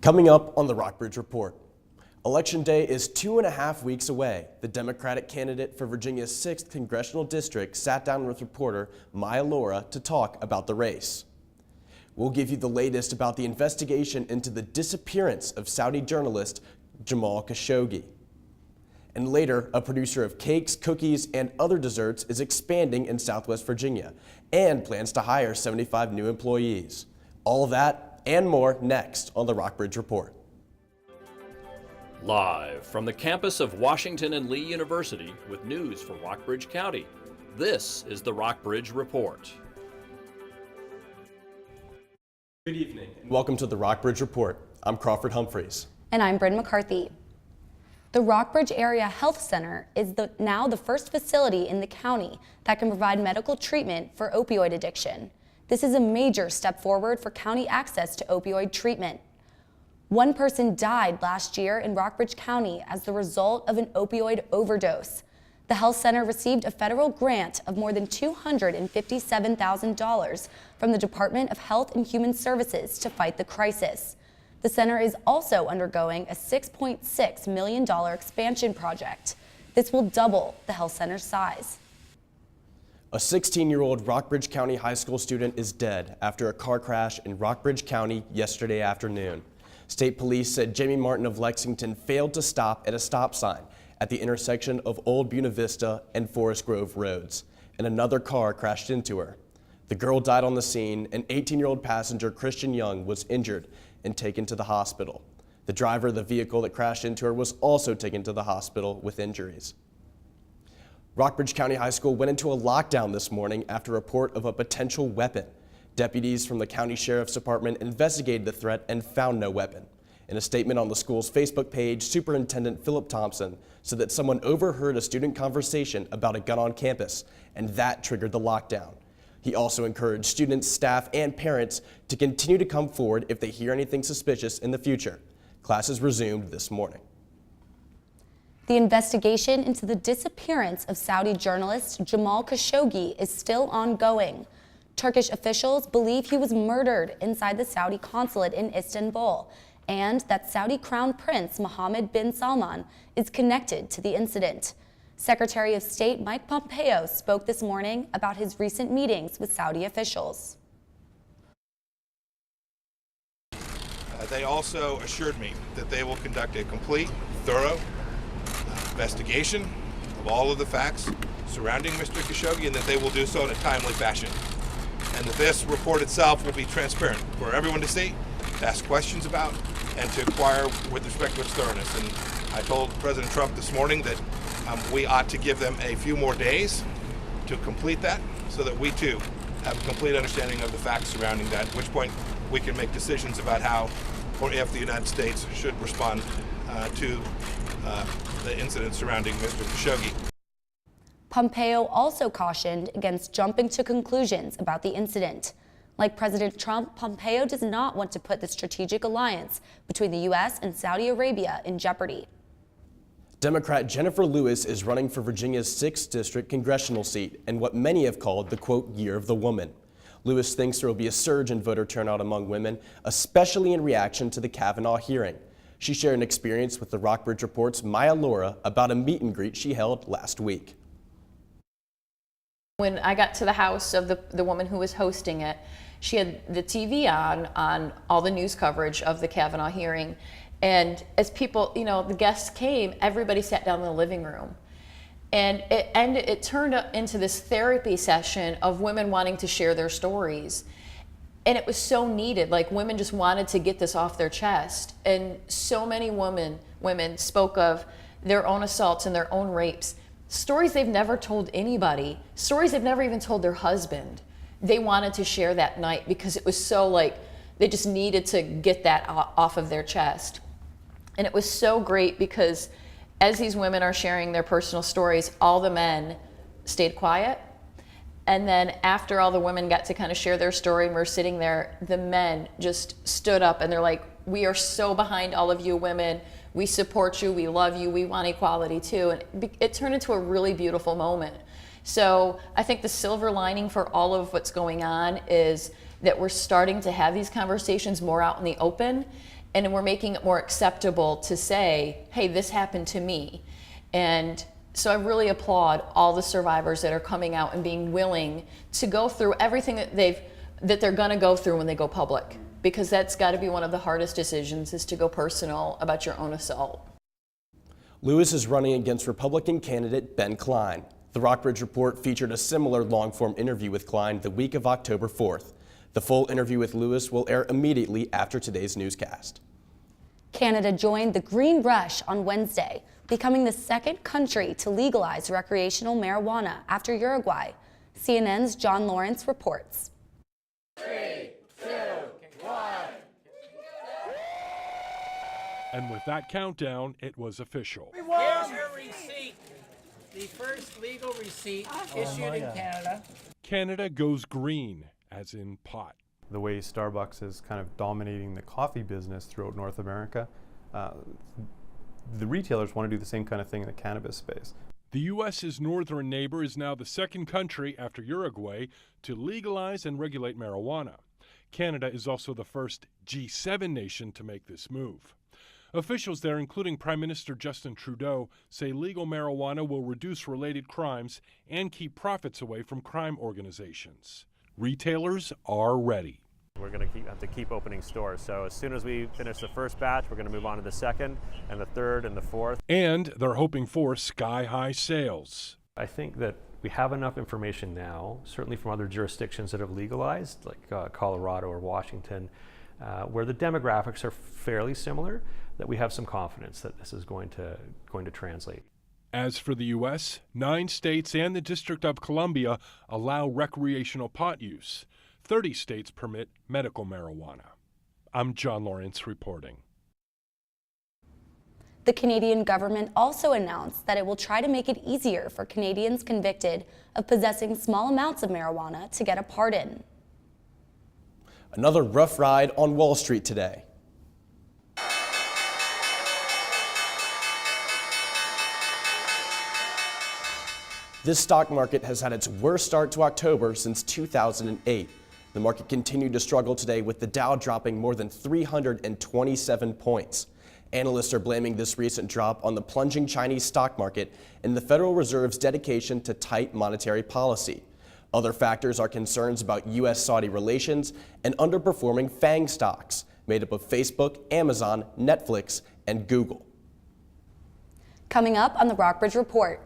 Coming up on the Rockbridge Report, Election Day is 2.5 weeks away. The Democratic candidate for Virginia's 6th Congressional District sat down with reporter Maya Laura to talk about the race. We'll give you the latest about the investigation into the disappearance of Saudi journalist Jamal Khashoggi. And later, a producer of cakes, cookies, and other desserts is expanding in Southwest Virginia and plans to hire 75 new employees. All of that and more next on the Rockbridge Report. Live from the campus of Washington and Lee University with news for Rockbridge County, this is the Rockbridge Report. Good evening and welcome to the Rockbridge Report. I'm Crawford Humphreys. And I'm Bryn McCarthy. The Rockbridge Area Health Center is now the first facility in the county that can provide medical treatment for opioid addiction. This is a major step forward for county access to opioid treatment. One person died last year in Rockbridge County as the result of an opioid overdose. The health center received a federal grant of more than $257,000 from the Department of Health and Human Services to fight the crisis. The center is also undergoing a $6.6 million expansion project. This will double the health center's size. A 16-year-old Rockbridge County High School student is dead after a car crash in Rockbridge County yesterday afternoon. State police said Jamie Martin of Lexington failed to stop at a stop sign at the intersection of Old Buena Vista and Forest Grove roads, and another car crashed into her. The girl died on the scene, and 18-year-old passenger Christian Young was injured and taken to the hospital. The driver of the vehicle that crashed into her was also taken to the hospital with injuries. Rockbridge County High School went into a lockdown this morning after a report of a potential weapon. Deputies from the County Sheriff's Department investigated the threat and found no weapon. In a statement on the school's Facebook page, Superintendent Philip Thompson said that someone overheard a student conversation about a gun on campus, and that triggered the lockdown. He also encouraged students, staff, and parents to continue to come forward if they hear anything suspicious in the future. Classes resumed this morning. The investigation into the disappearance of Saudi journalist Jamal Khashoggi is still ongoing. Turkish officials believe he was murdered inside the Saudi consulate in Istanbul, and that Saudi Crown Prince Mohammed bin Salman is connected to the incident. Secretary of State Mike Pompeo spoke this morning about his recent meetings with Saudi officials. They also assured me that they will conduct a complete, thorough investigation of all of the facts surrounding Mr. Khashoggi, and that they will do so in a timely fashion. And that this report itself will be transparent for everyone to see, to ask questions about, and to inquire with respect to its thoroughness. And I told President Trump this morning that we ought to give them a few more days to complete that, so that we too have a complete understanding of the facts surrounding that, at which point we can make decisions about how or if the United States should respond to the incident surrounding Mr. Khashoggi. Pompeo also cautioned against jumping to conclusions about the incident. Like President Trump, Pompeo does not want to put the strategic alliance between the U.S. and Saudi Arabia in jeopardy. Democrat Jennifer Lewis is running for Virginia's 6th District congressional seat in what many have called the, quote, Year of the Woman. Lewis thinks there will be a surge in voter turnout among women, especially in reaction to the Kavanaugh hearing. She shared an experience with the Rockbridge Report's Maya Laura about a meet and greet she held last week. When I got to the house of the woman who was hosting it, she had the TV on all the news coverage of the Kavanaugh hearing. And as people, the guests came, everybody sat down in the living room. And it turned into this therapy session of women wanting to share their stories. And it was so needed. Like, women just wanted to get this off their chest. And so many women spoke of their own assaults and their own rapes. Stories they've never told anybody. Stories they've never even told their husband. They wanted to share that night because it was so, like, they just needed to get that off of their chest. And it was so great because as these women are sharing their personal stories, all the men stayed quiet. And then after all the women got to kind of share their story and we're sitting there, the men just stood up and they're like, we are so behind all of you women. We support you, we love you, we want equality too. And it turned into a really beautiful moment. So I think the silver lining for all of what's going on is that we're starting to have these conversations more out in the open. and we're making it more acceptable to say, hey, this happened to me. And so I really applaud all the survivors that are coming out and being willing to go through everything that they're gonna go through when they go public, because that's gotta be one of the hardest decisions, is to go personal about your own assault. Lewis is running against Republican candidate Ben Cline. The Rockbridge Report featured a similar long-form interview with Cline the week of October 4th. The full interview with Lewis will air immediately after today's newscast. Canada joined the Green Rush on Wednesday, becoming the second country to legalize recreational marijuana after Uruguay. CNN's John Lawrence reports. 3, 2, 1. And with that countdown, it was official. Here's your receipt. The first legal receipt issued in Canada. Canada goes green, as in pot. The way Starbucks is kind of dominating the coffee business throughout North America, the retailers want to do the same kind of thing in the cannabis space. The U.S.'s northern neighbor is now the second country after Uruguay to legalize and regulate marijuana. Canada is also the first G7 nation to make this move. Officials there, including Prime Minister Justin Trudeau, say legal marijuana will reduce related crimes and keep profits away from crime organizations. Retailers are ready. We're going to have to keep opening stores. So as soon as we finish the first batch, we're going to move on to the second and the third and the fourth. And they're hoping for sky-high sales. I think that we have enough information now, certainly from other jurisdictions that have legalized, like Colorado or Washington, where the demographics are fairly similar, that we have some confidence that this is going to translate. As for the U.S., 9 states and the District of Columbia allow recreational pot use. 30 states permit medical marijuana. I'm John Lawrence reporting. The Canadian government also announced that it will try to make it easier for Canadians convicted of possessing small amounts of marijuana to get a pardon. Another rough ride on Wall Street today. This stock market has had its worst start to October since 2008. The market continued to struggle today, with the Dow dropping more than 327 points. Analysts are blaming this recent drop on the plunging Chinese stock market and the Federal Reserve's dedication to tight monetary policy. Other factors are concerns about U.S.-Saudi relations and underperforming FANG stocks, made up of Facebook, Amazon, Netflix, and Google. Coming up on the Rockbridge Report,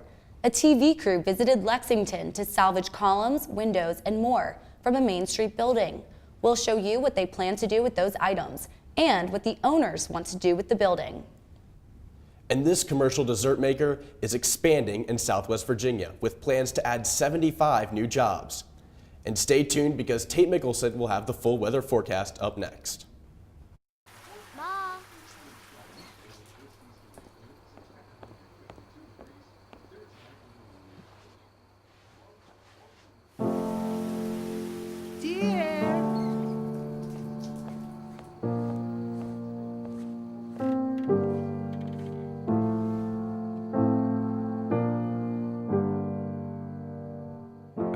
a TV crew visited Lexington to salvage columns, windows, and more from a Main Street building. We'll show you what they plan to do with those items and what the owners want to do with the building. And this commercial dessert maker is expanding in Southwest Virginia with plans to add 75 new jobs. And stay tuned, because Tate Mickelson will have the full weather forecast up next.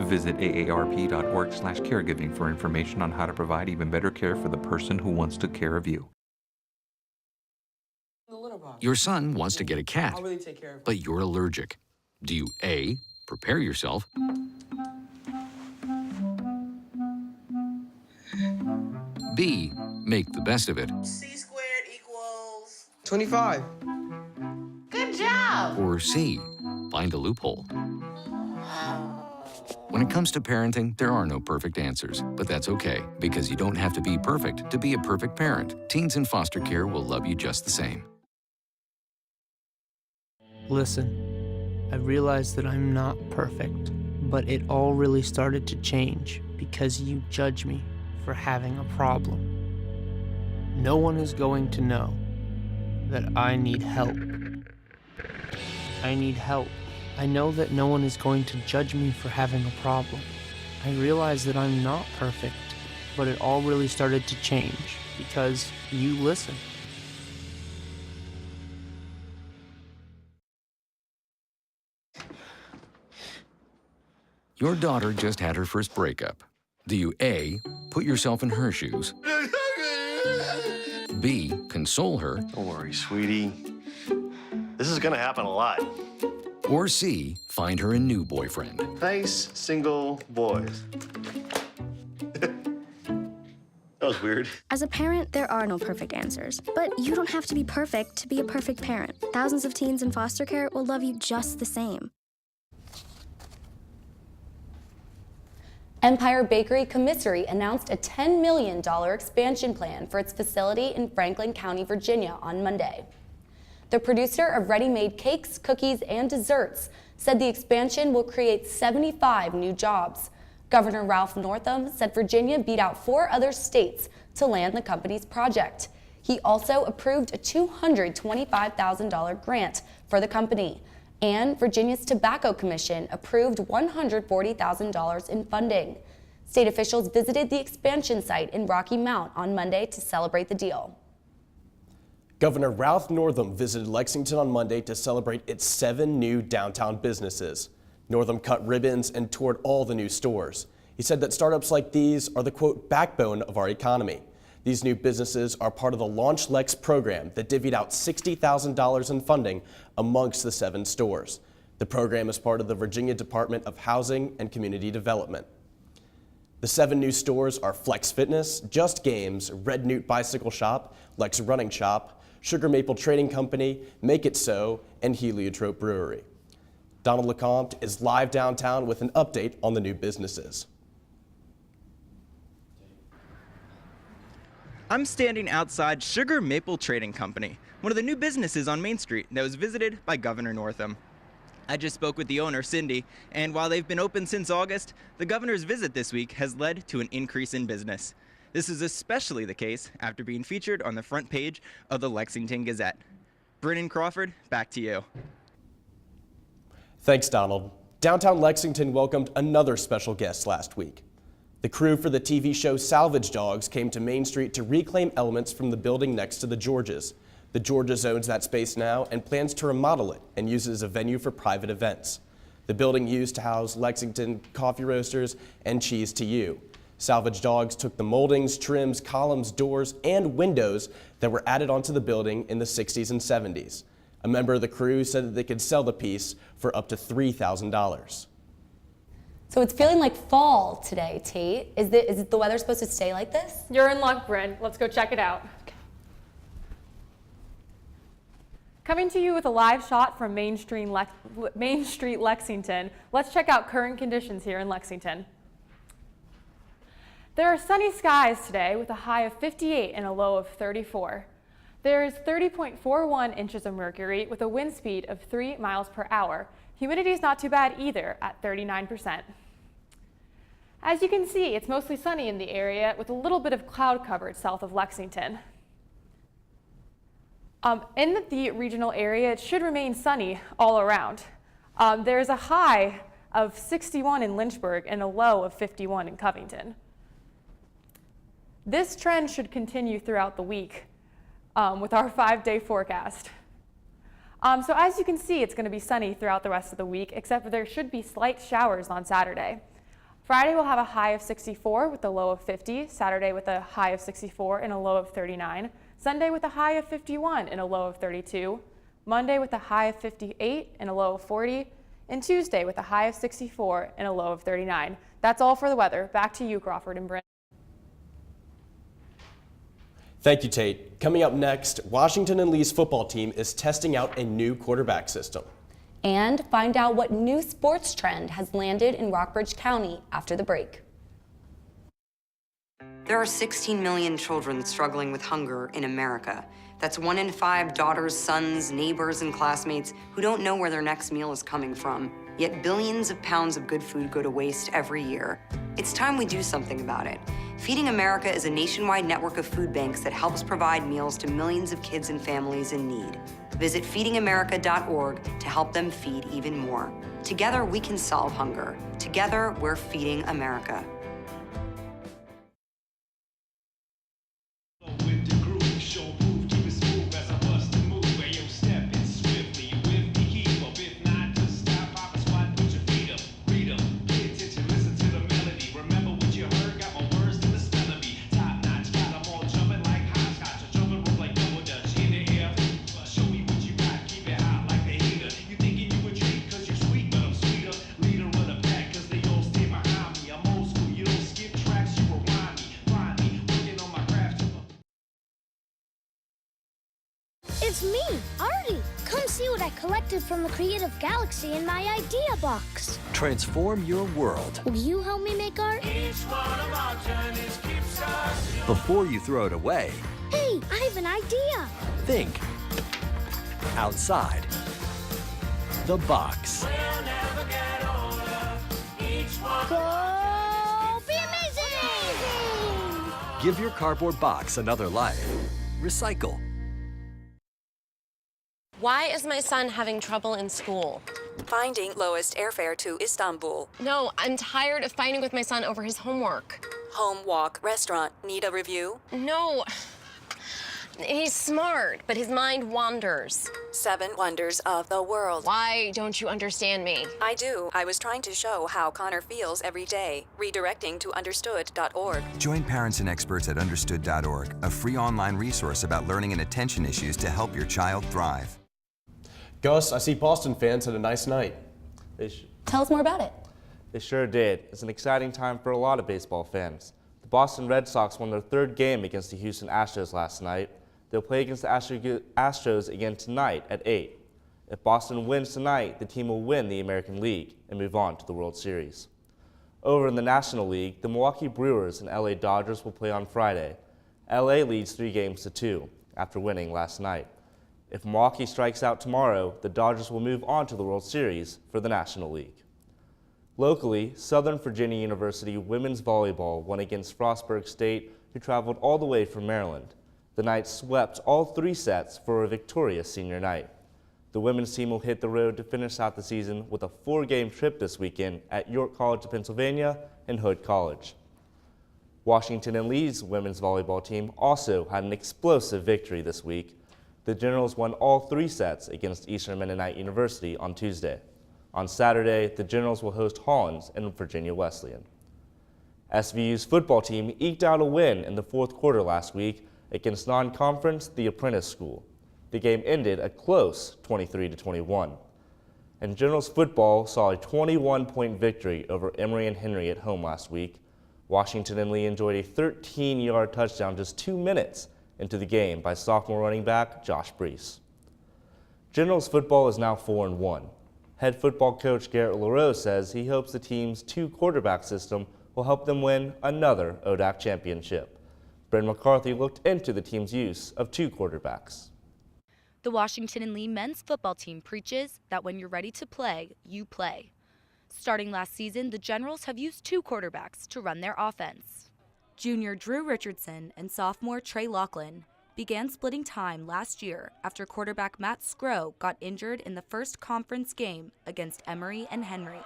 Visit aarp.org/caregiving for information on how to provide even better care for the person who wants to care of you. Your son wants to get a cat, but you're allergic. Do you A, prepare yourself, B, make the best of it, C squared equals 25. Good job! or C, find a loophole? When it comes to parenting, there are no perfect answers, but that's okay, because you don't have to be perfect to be a perfect parent. Teens in foster care will love you just the same. Listen, I realize that I'm not perfect, but it all really started to change because you judge me for having a problem. No one is going to know that I need help. I need help. I know that no one is going to judge me for having a problem. I realize that I'm not perfect, but it all really started to change because you listen. Your daughter just had her first breakup. Do you A, put yourself in her shoes, B, console her. Don't worry, sweetie. This is gonna happen a lot. Or C, find her a new boyfriend. Nice single boys. That was weird. As a parent, there are no perfect answers. But you don't have to be perfect to be a perfect parent. Thousands of teens in foster care will love you just the same. Empire Bakery Commissary announced a $10 million expansion plan for its facility in Franklin County, Virginia on Monday. The producer of ready-made cakes, cookies, and desserts said the expansion will create 75 new jobs. Governor Ralph Northam said Virginia beat out 4 other states to land the company's project. He also approved a $225,000 grant for the company. And Virginia's Tobacco Commission approved $140,000 in funding. State officials visited the expansion site in Rocky Mount on Monday to celebrate the deal. Governor Ralph Northam visited Lexington on Monday to celebrate its 7 new downtown businesses. Northam cut ribbons and toured all the new stores. He said that startups like these are the, quote, backbone of our economy. These new businesses are part of the Launch Lex program that divvied out $60,000 in funding amongst the 7 stores. The program is part of the Virginia Department of Housing and Community Development. The 7 new stores are Flex Fitness, Just Games, Red Newt Bicycle Shop, Lex Running Shop, Sugar Maple Trading Company, Make It So, and Heliotrope Brewery. Donald LeCompte is live downtown with an update on the new businesses. I'm standing outside Sugar Maple Trading Company, one of the new businesses on Main Street that was visited by Governor Northam. I just spoke with the owner, Cindy, and while they've been open since August, the governor's visit this week has led to an increase in business. This is especially the case after being featured on the front page of the Lexington Gazette. Brennan Crawford, back to you. Thanks, Donald. Downtown Lexington welcomed another special guest last week. The crew for the TV show Salvage Dogs came to Main Street to reclaim elements from the building next to the Georges. The Georges owns that space now and plans to remodel it and use it as a venue for private events. The building used to house Lexington Coffee Roasters and Cheese to You. Salvage Dogs took the moldings, trims, columns, doors, and windows that were added onto the building in the 60s and 70s. A member of the crew said that they could sell the piece for up to $3,000. So it's feeling like fall today, Tate. Is the weather supposed to stay like this? You're in luck, Bryn. Let's go check it out. Okay. Coming to you with a live shot from Main Street, Lexington, let's check out current conditions here in Lexington. There are sunny skies today with a high of 58 and a low of 34. There is 30.41 inches of mercury with a wind speed of 3 miles per hour. Humidity is not too bad either at 39%. As you can see, it's mostly sunny in the area with a little bit of cloud coverage south of Lexington. In the regional area, it should remain sunny all around. There's a high of 61 in Lynchburg and a low of 51 in Covington. This trend should continue throughout the week with our 5-day forecast. So as you can see, it's going to be sunny throughout the rest of the week, except for there should be slight showers on Saturday. Friday will have a high of 64 with a low of 50, Saturday with a high of 64 and a low of 39, Sunday with a high of 51 and a low of 32, Monday with a high of 58 and a low of 40, and Tuesday with a high of 64 and a low of 39. That's all for the weather. Back to you, Crawford and Brent. Thank you, Tate. Coming up next, Washington and Lee's football team is testing out a new quarterback system. And find out what new sports trend has landed in Rockbridge County after the break. There are 16 million children struggling with hunger in America. That's 1 in 5 daughters, sons, neighbors, and classmates who don't know where their next meal is coming from. Yet billions of pounds of good food go to waste every year. It's time we do something about it. Feeding America is a nationwide network of food banks that helps provide meals to millions of kids and families in need. Visit feedingamerica.org to help them feed even more. Together, we can solve hunger. Together, we're feeding America. It's me, Artie. Come see what I collected from the creative galaxy in my idea box. Transform your world. Will you help me make art? Each one of our journeys keeps us. Before you throw it away, Hey, I have an idea. think outside the box. We'll never get older. Each one Go be amazing! Give your cardboard box another life. Recycle. Why is my son having trouble in school? Finding lowest airfare to Istanbul. No, I'm tired of fighting with my son over his homework. Home, walk, restaurant. Need a review? No. He's smart, but his mind wanders. 7 wonders of the world. Why don't you understand me? I do. I was trying to show how Connor feels every day. Redirecting to understood.org. Join parents and experts at understood.org, a free online resource about learning and attention issues to help your child thrive. Gus, I see Boston fans had a nice night. Tell us more about it. They sure did. It's an exciting time for a lot of baseball fans. The Boston Red Sox won their 3rd game against the Houston Astros last night. They'll play against the Astros again tonight at 8. If Boston wins tonight, the team will win the American League and move on to the World Series. Over in the National League, the Milwaukee Brewers and LA Dodgers will play on Friday. LA leads 3-2 after winning last night. If Milwaukee strikes out tomorrow, the Dodgers will move on to the World Series for the National League. Locally, Southern Virginia University women's volleyball won against Frostburg State, who traveled all the way from Maryland. The Knights swept all 3 sets for a victorious senior night. The women's team will hit the road to finish out the season with a 4-game trip this weekend at York College of Pennsylvania and Hood College. Washington and Lee's women's volleyball team also had an explosive victory this week. The Generals won all 3 sets against Eastern Mennonite University on Tuesday. On Saturday, the Generals will host Hollins and Virginia Wesleyan. SVU's football team eked out a win in the 4th quarter last week against non-conference The Apprentice School. The game ended a close 23-21. And Generals football saw a 21-point victory over Emory and Henry at home last week. Washington and Lee enjoyed a 13-yard touchdown just 2 minutes into the game by sophomore running back Josh Brees. Generals football is now 4-1. Head football coach Garrett LaRose says he hopes the team's 2-quarterback system will help them win another ODAC championship. Bryn McCarthy looked into the team's use of 2 quarterbacks. The Washington and Lee men's football team preaches that when you're ready to play, you play. Starting last season, the Generals have used 2 quarterbacks to run their offense. Junior Drew Richardson and sophomore Trey Laughlin began splitting time last year after quarterback Matt Skro got injured in the first conference game against Emory and Henry.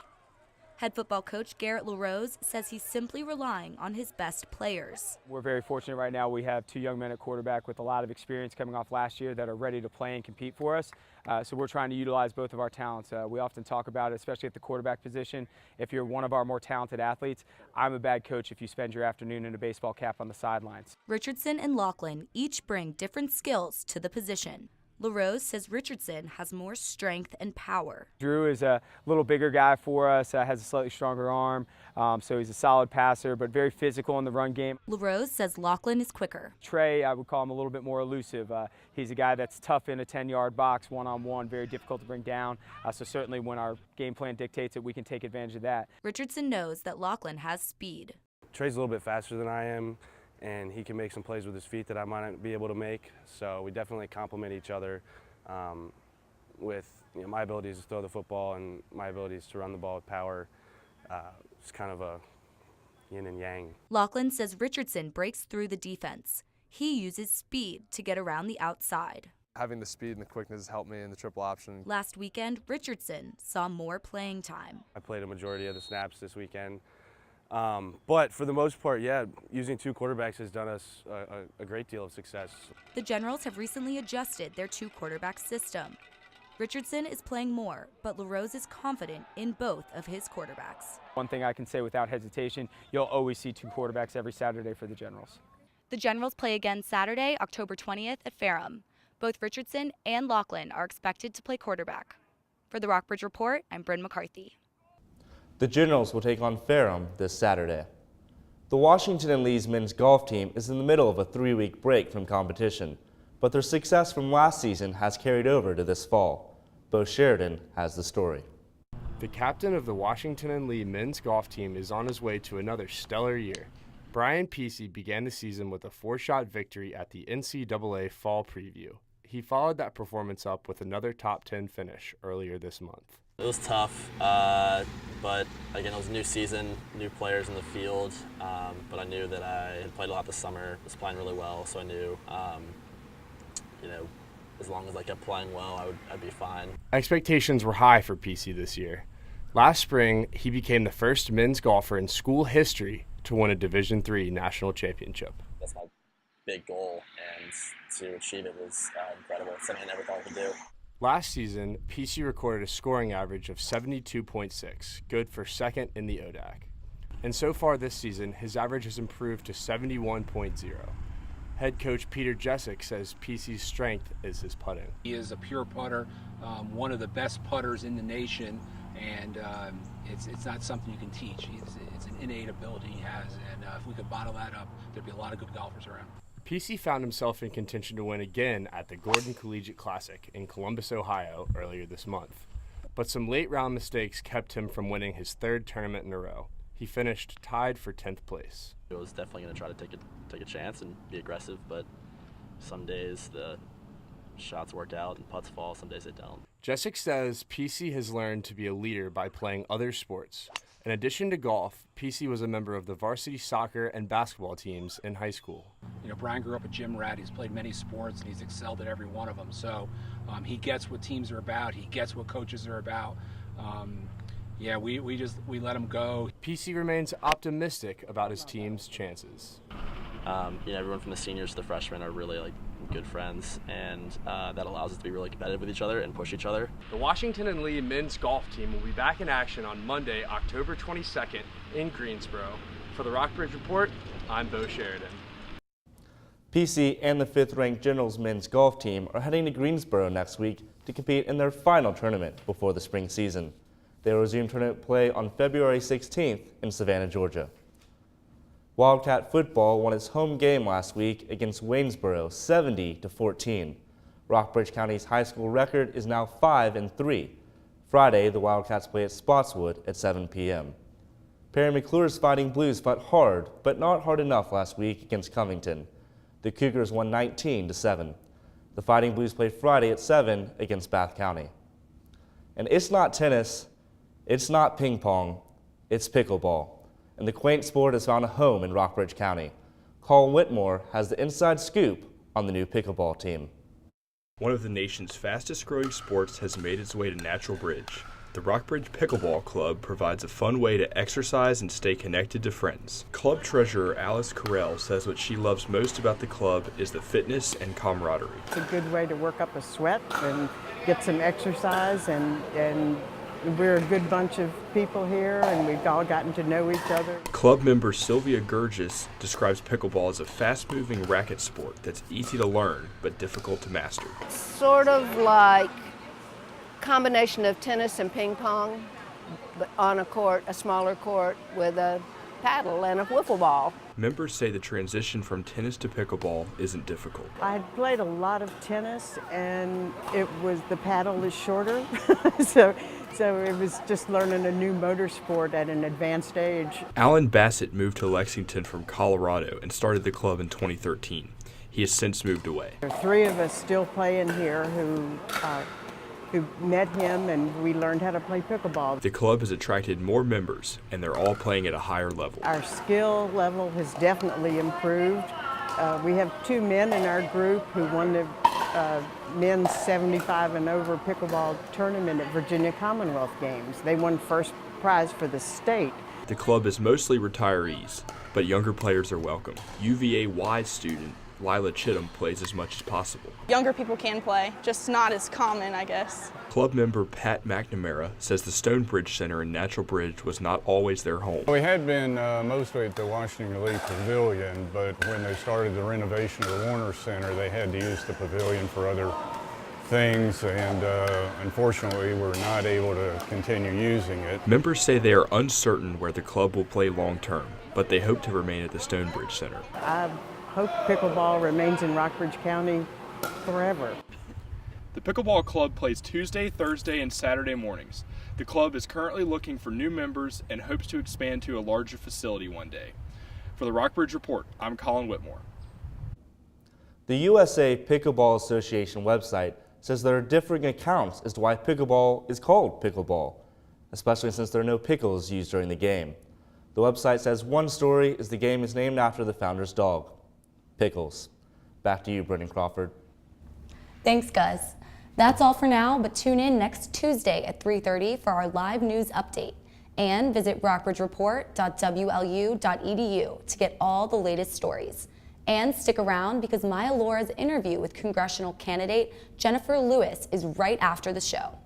Head football coach Garrett LaRose says he's simply relying on his best players. We're very fortunate right now. We have 2 young men at quarterback with a lot of experience coming off last year that are ready to play and compete for us. So we're trying to utilize both of our talents. We often talk about it, especially at the quarterback position. If you're one of our more talented athletes, I'm a bad coach if you spend your afternoon in a baseball cap on the sidelines. Richardson and Laughlin each bring different skills to the position. LaRose says Richardson has more strength and power. Drew is a little bigger guy for us, has a slightly stronger arm, so he's a solid passer, but very physical in the run game. LaRose says Laughlin is quicker. Trey, I would call him a little bit more elusive. He's a guy that's tough in a 10-yard box, one-on-one, very difficult to bring down, so certainly when our game plan dictates it, we can take advantage of that. Richardson knows that Laughlin has speed. Trey's a little bit faster than I am, and he can make some plays with his feet that I might not be able to make. So we definitely complement each other with my abilities to throw the football and my abilities to run the ball with power. It's kind of a yin and yang. Laughlin says Richardson breaks through the defense. He uses speed to get around the outside. Having the speed and the quickness helped me in the triple option. Last weekend, Richardson saw more playing time. I played a majority of the snaps this weekend. But for the most part, yeah, using 2 quarterbacks has done us a great deal of success. The Generals have recently adjusted their 2-quarterback system. Richardson is playing more, but LaRose is confident in both of his quarterbacks. One thing I can say without hesitation, you'll always see 2 quarterbacks every Saturday for the Generals. The Generals play again Saturday, October 20th at Ferrum. Both Richardson and Laughlin are expected to play quarterback. For the Rockbridge Report, I'm Bryn McCarthy. The Generals will take on Ferrum this Saturday. The Washington and Lee's men's golf team is in the middle of a 3-week break from competition. But their success from last season has carried over to this fall. Bo Sheridan has the story. The captain of the Washington and Lee men's golf team is on his way to another stellar year. Brian Pesey began the season with a 4-shot victory at the NCAA Fall Preview. He followed that performance up with another top 10 finish earlier this month. It was tough, but again, it was a new season, new players in the field, but I knew that I had played a lot this summer, was playing really well, so I knew, as long as I kept playing well, I'd be fine. Expectations were high for PC this year. Last spring, he became the first men's golfer in school history to win a Division III national championship. That's my big goal, and to achieve it was incredible. It's something I never thought I could do. Last season, PC recorded a scoring average of 72.6, good for second in the ODAC. And so far this season, his average has improved to 71.0. Head coach Peter Jessic says PC's strength is his putting. He is a pure putter, one of the best putters in the nation, and it's not something you can teach. It's an innate ability he has, and if we could bottle that up, there'd be a lot of good golfers around. PC found himself in contention to win again at the Gordon Collegiate Classic in Columbus, Ohio earlier this month. But some late round mistakes kept him from winning his third tournament in a row. He finished tied for 10th place. I was definitely going to try to take a chance and be aggressive, but some days the shots work out and putts fall, some days they don't. Jessic says PC has learned to be a leader by playing other sports. In addition to golf, PC was a member of the varsity soccer and basketball teams in high school. Brian grew up a gym rat. He's played many sports, and he's excelled at every one of them. So he gets what teams are about. He gets what coaches are about. We let him go. PC remains optimistic about his team's chances. Everyone from the seniors to the freshmen are really good friends, and that allows us to be really competitive with each other and push each other. The Washington and Lee men's golf team will be back in action on Monday, October 22nd in Greensboro. For the Rockbridge Report, I'm Bo Sheridan. PC and the 5th-ranked Generals men's golf team are heading to Greensboro next week to compete in their final tournament before the spring season. They will resume tournament play on February 16th in Savannah, Georgia. Wildcat football won its home game last week against Waynesboro 70-14. Rockbridge County's high school record is now 5-3. Friday, the Wildcats play at Spotswood at 7 p.m. Perry McClure's Fighting Blues fought hard, but not hard enough last week against Covington. The Cougars won 19-7. The Fighting Blues play Friday at 7 against Bath County. And it's not tennis, it's not ping pong, it's pickleball. And the quaint sport has found a home in Rockbridge County. Colin Whitmore has the inside scoop on the new pickleball team. One of the nation's fastest growing sports has made its way to Natural Bridge. The Rockbridge Pickleball Club provides a fun way to exercise and stay connected to friends. Club treasurer Alice Carell says what she loves most about the club is the fitness and camaraderie. It's a good way to work up a sweat and get some exercise, and we're a good bunch of people here, and we've all gotten to know each other. Club member Sylvia Gurgis describes pickleball as a fast-moving racket sport that's easy to learn but difficult to master. Sort of like combination of tennis and ping pong, but on a court, a smaller court with a paddle and a wiffle ball. Members say the transition from tennis to pickleball isn't difficult. I had played a lot of tennis, and the paddle is shorter, so it was just learning a new motor sport at an advanced age. Alan Bassett moved to Lexington from Colorado and started the club in 2013. He has since moved away. There are 3 of us still playing here who met him, and we learned how to play pickleball. The club has attracted more members, and they're all playing at a higher level. Our skill level has definitely improved. We have 2 men in our group who won the men's 75 and over pickleball tournament at Virginia Commonwealth Games. They won first prize for the state. The club is mostly retirees, but younger players are welcome. UVA-Y student Lila Chittum plays as much as possible. Younger people can play, just not as common, I guess. Club member Pat McNamara says the Stonebridge Center in Natural Bridge was not always their home. We had been mostly at the Washington Lee Pavilion, but when they started the renovation of the Warner Center, they had to use the pavilion for other things, and unfortunately we're not able to continue using it. Members say they are uncertain where the club will play long term, but they hope to remain at the Stonebridge Center. I hope pickleball remains in Rockbridge County forever. The Pickleball Club plays Tuesday, Thursday, and Saturday mornings. The club is currently looking for new members and hopes to expand to a larger facility one day. For the Rockbridge Report, I'm Colin Whitmore. The USA Pickleball Association website says there are differing accounts as to why pickleball is called pickleball, especially since there are no pickles used during the game. The website says one story is the game is named after the founder's dog, Pickles. Back to you, Brendan Crawford. Thanks, Gus. That's all for now, but tune in next Tuesday at 3:30 for our live news update. And visit rockbridgereport.wlu.edu to get all the latest stories. And stick around because Maya Laura's interview with congressional candidate Jennifer Lewis is right after the show.